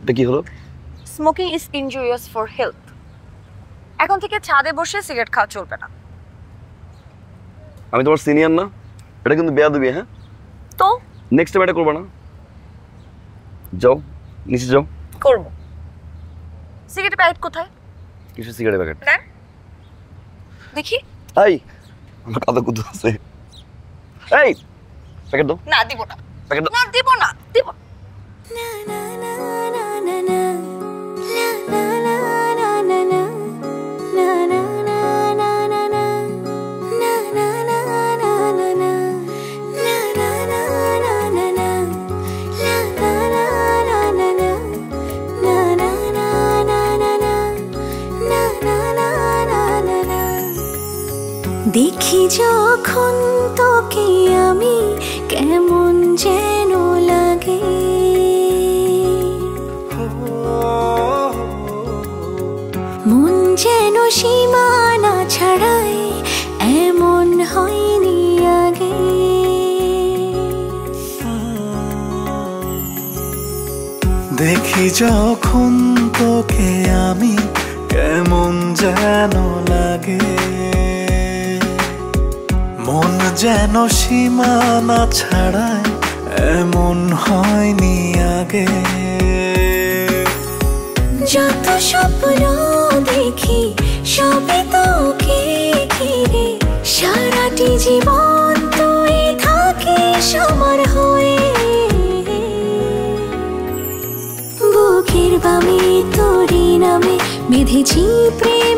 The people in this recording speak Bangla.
এটা কি হলো? Smoking is injurious for health. এখন থেকে ছাদে বসে সিগারেট খাওয়া চলবে না। আমি তোমার সিনিয়র না, এটা কিন্তু বেয়াদবি। হ্যাঁ তো নেক্সট টাইম এটা করবে না। যাও নিচে যাও। করব। সিগারেট প্যাকেট কোথায়? কিসের সিগারেট প্যাকেট? দেন দেখি। এই আমার কাদা কুদু আছে। এই প্যাকেট দাও। না দিব না। প্যাকেট দাও। না দিব না, দিব না। দেখি যখন তোকে আমি কেমন যেন লাগে, মন যেন সীমানা ছাড়াই এমন হয়নি আগে। দেখি যখন তোকে আমি কেমন যেন লাগে, মন যেন সীমানা ছাড়ায় এমন হয়নি আগে। যত স্বপ্ন দেখি সবই তোকে ঘিরে, সারাটি জীবন তুই থাকিস আমার হয়ে। বুকের বামে তোরই নামে বেঁধেছি প্রেম